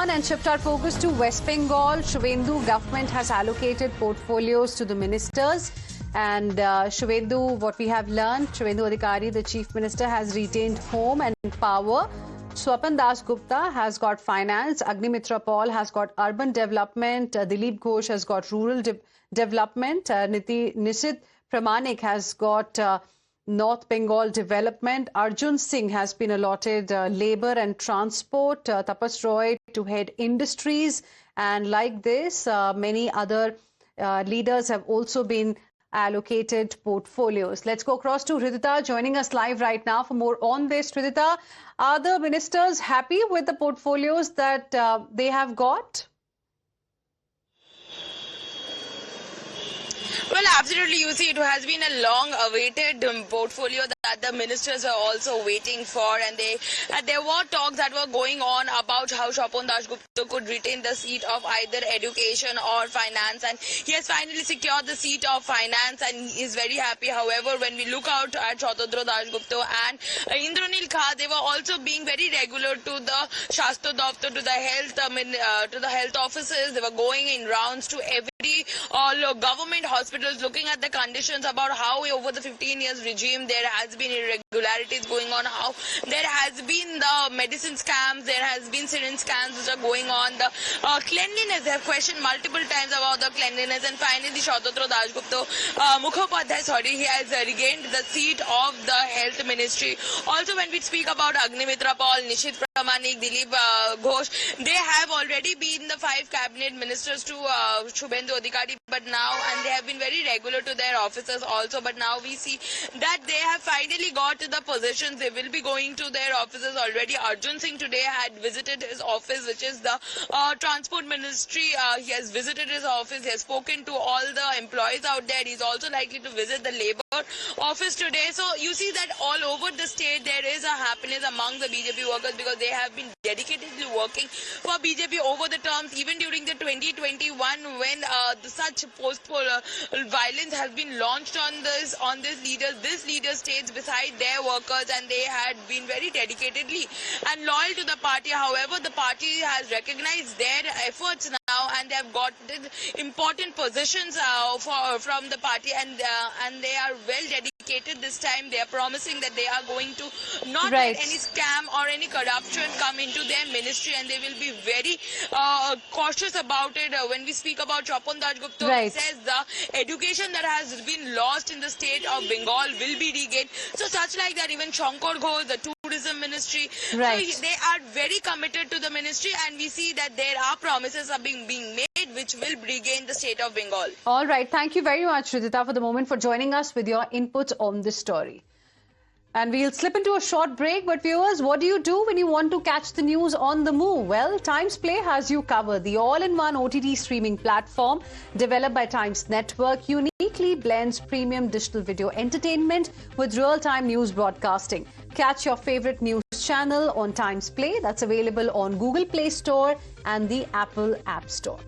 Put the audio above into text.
one and shift our focus to West Bengal. Shubhendu government has allocated portfolios to the ministers. And Shubhendu, what we have learned, Shubhendu Adhikari, the chief minister, has retained home and power. Swapan Das Gupta has got finance. Agnimitra Paul has got urban development. Dilip Ghosh has got rural development. Nishit Pramanik has got North Bengal development. Arjun Singh has been allotted labour and transport. Tapas Roy to head industries. And like this, many other leaders have also been allocated portfolios. Let's go across to Hridita joining us live right now for more on this. Hridita, are the ministers happy with the portfolios that they have got? Well, absolutely. You see, it has been a long-awaited portfolio that the ministers are also waiting for, and there were talks that were going on about how Swapan Das Gupta could retain the seat of either education or finance, and he has finally secured the seat of finance, and he is very happy. However, when we look out at Shatendra Das Gupta and Indranil Kha, they were also being very regular to the Shastro Daftar, to the health offices. They were going in rounds to every all government hospitals, looking at the conditions about how over the 15 years regime there has been irregularities going on, how there has been the medicine scams, there has been syringe scams which are going on, the cleanliness. They have questioned multiple times about the cleanliness, and finally Shatendra Das Gupta Mukhopadhyay, he has regained the seat of the health ministry. Also, when we speak about Agnimitra Paul, Nishit Pramanik, Dilip Ghosh, they have already been the 5 cabinet ministers to Shubhendu Adhikari, but now, and they have been very regular to their offices also, but now we see that they have finally got to the positions. They will be going to their offices already. Arjun Singh today had visited his office, which is the transport ministry. He has visited his office. He has spoken to all the employees out there. He's also likely to visit the labor office today. So you see that all over the state there is a happiness among the BJP workers, because they have been dedicatedly working for BJP over the terms, even during the 2021 when such violence has been launched on these leaders. This leader stays beside their workers, and they had been very dedicatedly and loyal to the party. However, the party has recognized their efforts now, and they have gotten important positions from the party, and they are well dedicated this time. They are promising that they are going to not let any scam or any corruption come into their ministry, and they will be very cautious about it. When we speak about Swapan Das Gupta, he says the education that has been lost in the state of Bengal will be regained. So such like that, even Shankar Ghosh, the tourism ministry, so they are very committed to the ministry, and we see that there are promises are being made which will regain the state of Bengal. All right. Thank you very much, Hridita, for the moment, for joining us with your input on this story. And we'll slip into a short break. But viewers, what do you do when you want to catch the news on the move? Well, Times Play has you covered. The all-in-one OTT streaming platform developed by Times Network uniquely blends premium digital video entertainment with real-time news broadcasting. Catch your favorite news channel on Times Play. That's available on Google Play Store and the Apple App Store.